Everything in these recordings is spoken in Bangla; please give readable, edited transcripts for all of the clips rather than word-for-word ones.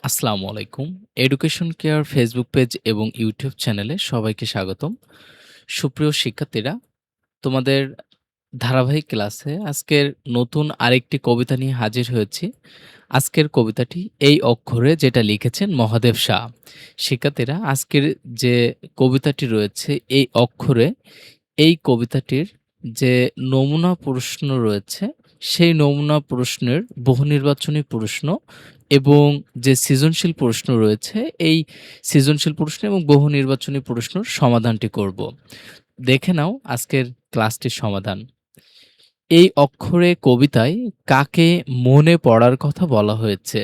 আসসালামু আলাইকুম। এডুকেশন কেয়ার ফেসবুক পেজ এবং ইউটিউব চ্যানেলে সবাইকে স্বাগতম। সুপ্রিয় শিক্ষার্থীরা, তোমাদের ধারাবাহিক ক্লাসে আজকের নতুন আরেকটি কবিতা নিয়ে হাজির হয়েছি। আজকের কবিতাটি এই অক্ষরে, যেটা লিখেছেন মহাদেব শাহ। শিক্ষার্থীরা, আজকের যে কবিতাটি রয়েছে এই অক্ষরে, এই কবিতাটির যে নমুনা প্রশ্ন রয়েছে, সেই নমুনা প্রশ্নের বহুনির্বাচনী প্রশ্ন এবং যে সৃজনশীল প্রশ্ন রয়েছে, এই সৃজনশীল প্রশ্ন এবং বহুনির্বাচনী প্রশ্নর সমাধানটি করব। দেখে নাও আজকের ক্লাসটির সমাধান। এই অক্ষরে কবিতায় কাকে মনে পড়ার কথা বলা হয়েছে?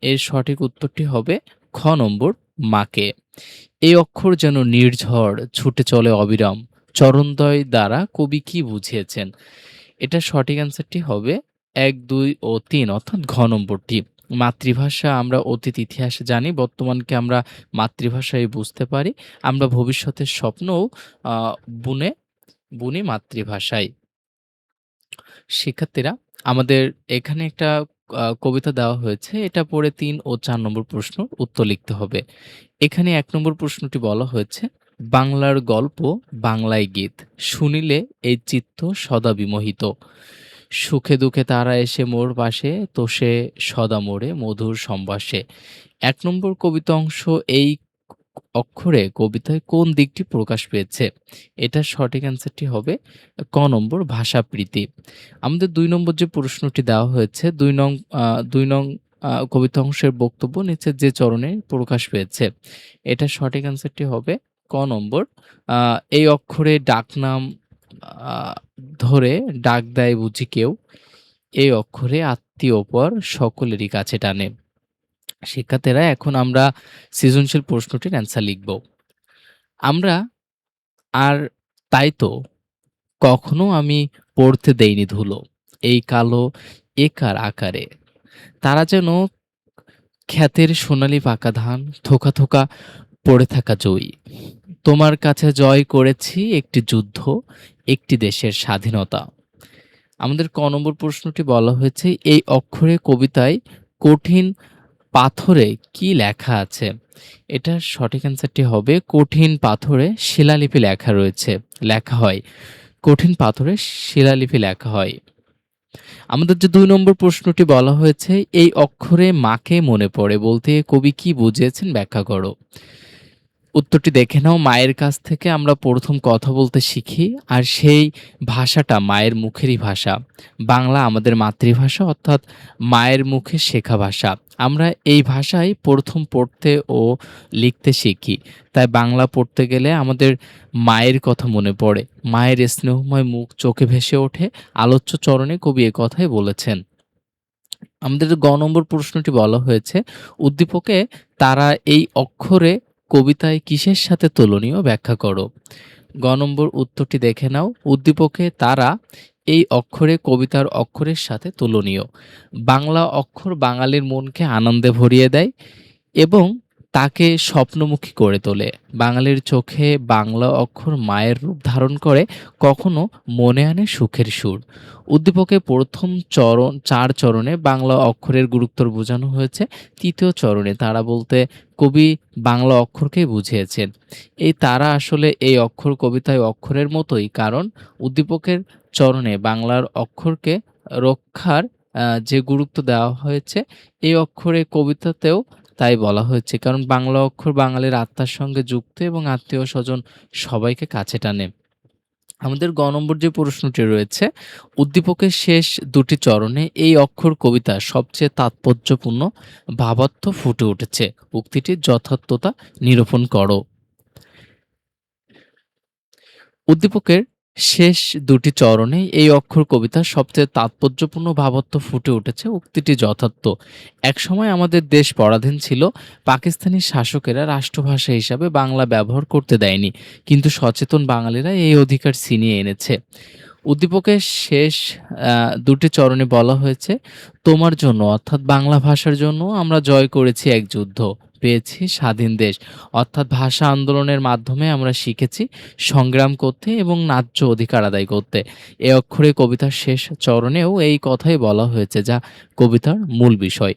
এর সঠিক উত্তরটি হবে খ নম্বর, মাকে। এই অক্ষর যেন নির্ঝর ছুটে চলে অবিরাম, চরণদ্বয় দ্বারা কবি কি বুঝিয়েছেন? এটার সঠিক অ্যান্সারটি হবে ১, ২ ও ৩, অর্থাৎ ঘ নম্বরটি। মাতৃভাষা আমরা অতীত ইতিহাসে জানি, বর্তমানকে আমরা মাতৃভাষায় বুঝতে পারি। আমরা ভবিষ্যতের স্বপ্নও আ বুনে বুনি মাতৃভাষায়। শিক্ষার্থীরা, আমাদের এখানে একটা কবিতা দেওয়া হয়েছে। এটা পড়ে ৩ ও ৪ নম্বর প্রশ্ন উত্তর লিখতে হবে। এখানে ১ নম্বর প্রশ্নটি বলা হয়েছে, বাংলার গল্প বাংলায় গীত, শুনিলে এই চিত্ত সদা বিমোহিত। সুখে দুঃখে তারা এসে মোর পাশে, তোষে সদা মোরে মধুর সম্ভাষে। ১ নম্বর কবিতা অংশ এই অক্ষরে কবিতায় কোন দিকটি প্রকাশ পেয়েছে? এটার সঠিক অ্যান্সারটি হবে ক নম্বর, ভাষাপ্রীতি। আমাদের ২ নম্বর যে প্রশ্নটি দেওয়া হয়েছে, ২ নং কবিতা অংশের বক্তব্য নিচের যে চরণে প্রকাশ পেয়েছে। এটার সঠিক অ্যান্সারটি হবে ক নম্বর। আ এই অক্ষরে ডাকনাম আ ধরে ডাক দেয় বুঝি কেউ, এই অক্ষরে আত্মীয় পর সকলেরই কাছে টানে। শিক্ষার্থীরা, এখন আমরা সৃজনশীল প্রশ্নটির অ্যান্সার লিখব। আমরা আর তাই তো কখনো আমি পড়তে দেইনি ধুলো, এই কালো একার আকারে। তারা যেন ক্ষেতের সোনালি পাকা ধান, থোকা থোকা পড়ে থাকা জয়ী। তোমার কাছে জয় করেছি একটি যুদ্ধ, একটি দেশের স্বাধীনতা। আমাদের ক নম্বর প্রশ্নটি বলা হয়েছে, এই অক্ষরে কবিতায় কঠিন পাথরে কি লেখা আছে? এটার সঠিক অ্যান্সারটি হবে কঠিন পাথরে শিলালিপি লেখা হয়। কঠিন পাথরে শিলালিপি লেখা হয়। আমাদের যে ২ নম্বর প্রশ্নটি বলা হয়েছে, এই অক্ষরে মাকে মনে পড়ে বলতে কবি কি বুঝিয়েছেন ব্যাখ্যা করো। উত্তরটি দেখে নাও। মায়ের কাছ থেকে আমরা ১ম কথা বলতে শিখি, আর সেই ভাষাটা মায়ের মুখেরই ভাষা। বাংলা আমাদের মাতৃভাষা, অর্থাৎ মায়ের মুখে শেখা ভাষা। আমরা এই ভাষায় ১ম পড়তে ও লিখতে শিখি। তাই বাংলা পড়তে গেলে আমাদের মায়ের কথা মনে পড়ে। মায়ের স্নেহময় মুখ চোখে ভেসে ওঠে। আলোচ্য চরণে কবি এ কথাই বলেছেন। আমাদের গ নম্বর প্রশ্নটি বলা হয়েছে, উদ্দীপকে তারা এই অক্ষরে কবিতায় কিসের সাথে তুলনীয় ব্যাখ্যা করো। গ নম্বর উত্তরটি দেখে নাও। উদ্দীপকে তারা এই অক্ষরে কবিতার অক্ষরের সাথে তুলনীয়। বাংলা অক্ষর বাঙালির মনকে আনন্দে ভরিয়ে দেয় এবং তাকে স্বপ্নমুখী করে তোলে। বাঙালির চোখে বাংলা অক্ষর মায়ের রূপ ধারণ করে, কখনো মনে আনে সুখের সুর। উদ্দীপকে ১ম ৪ চরণে বাংলা অক্ষরের গুরুত্ব বোঝানো হয়েছে। ৩য় চরণে তারা বলতে কবি বাংলা অক্ষরকেই বুঝিয়েছেন। এই তারা আসলে এই অক্ষর কবিতায় অক্ষরের মতোই, কারণ উদ্দীপকের চরণে বাংলার অক্ষরকে রক্ষার যে গুরুত্ব দেওয়া হয়েছে, এই অক্ষরে কবিতাতেও তাই বলা হয়েছে। কারণ বাংলা অক্ষর বাঙালির আত্মার সঙ্গে যুক্ত এবং আত্মীয়-স্বজন সবাইকে কাছে টানে। আমাদের গ নম্বর যে প্রশ্নটি রয়েছে, উদ্দীপকের শেষ ২টি চরণে এই অক্ষর কবিতার সবচেয়ে তাৎপর্যপূর্ণ ভাবার্থ ফুটে উঠেছে। উক্তিটির যথার্থতা নিরূপণ করো। উদ্দীপকের শেষ ২টি চরণে এই অক্ষর কবিতার সবচেয়ে তাৎপর্যপূর্ণ ভাবার্থ ফুটে উঠেছে। উক্তিটি যথার্থ। একসময় আমাদের দেশ পরাধীন ছিল। পাকিস্তানি শাসকেরা রাষ্ট্রভাষা হিসাবে বাংলা ব্যবহার করতে দেয়নি। কিন্তু সচেতন বাঙালিরা এই অধিকার ছিনিয়ে এনেছে। উদ্দীপকের শেষ ২টি চরণে বলা হয়েছে, তোমার জন্য অর্থাৎ বাংলা ভাষার জন্য আমরা জয় করেছি এক যুদ্ধ। পেয়েছি স্বাধীন দেশ। অর্থাৎ ভাষা আন্দোলনের মাধ্যমে আমরা শিখেছি সংগ্রাম করতে এবং ন্যায্য অধিকার আদায় করতে। এ অক্ষরে কবিতার শেষ চরণেও এই কথাই বলা হয়েছে, যা কবিতার মূল বিষয়।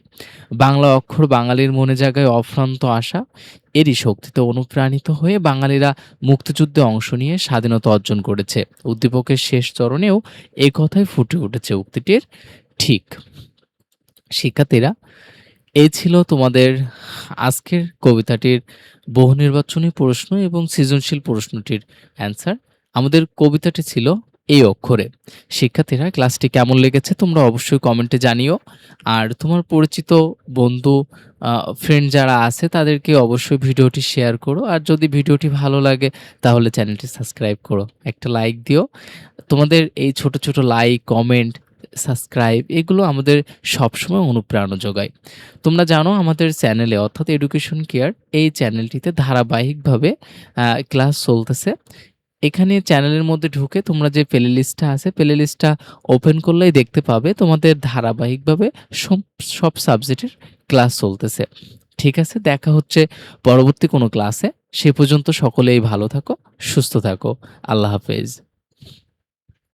বাংলা অক্ষর বাঙালির মনে জাগায় অফ্রান্ত আশা। এরই শক্তিতে অনুপ্রাণিত হয়ে বাঙালিরা মুক্তিযুদ্ধে অংশ নিয়ে স্বাধীনতা অর্জন করেছে। উদ্দীপকের শেষ চরণেও এই কথাই ফুটে উঠেছে উক্তিটির ঠিক। শিক্ষার্থীরা, এই ছিল তোমাদের আজকের কবিতাটির বহু নির্বাচনী প্রশ্ন এবং সৃজনশীল প্রশ্নটির অ্যান্সার। আমাদের কবিতাটি ছিল এই অক্ষরে। শিক্ষার্থীরা, ক্লাসটি কেমন লেগেছে তোমরা অবশ্যই কমেন্টে জানিও। আর তোমার পরিচিত বন্ধু, ফ্রেন্ড যারা আছে তাদেরকে অবশ্যই ভিডিওটি শেয়ার করো। আর যদি ভিডিওটি ভালো লাগে তাহলে চ্যানেলটি সাবস্ক্রাইব করো। একটা লাইক দিও। তোমাদের এই ছোট, ছোট লাইক, কমেন্ট, সাবস্ক্রাইব এগুলো আমাদের সবসময় অনুপ্রেরণা যোগায়। তোমরা জানো আমাদের চ্যানেলে অর্থাৎ এডুকেশন কেয়ার এই চ্যানেলটিতে ধারাবাহিকভাবে ক্লাস চলতেছে। এখানে চ্যানেলের মধ্যে ঢুকে তোমরা যে প্লে লিস্টটা আছে, প্লে লিস্টটা ওপেন করলেই দেখতে পাবে তোমাদের ধারাবাহিকভাবে সব সব সাবজেক্টের ক্লাস চলতেছে। ঠিক আছে? দেখা হচ্ছে পরবর্তী কোনো ক্লাসে। সে পর্যন্ত সকলেই ভালো থাকো, সুস্থ থাকো। আল্লাহ হাফেজ।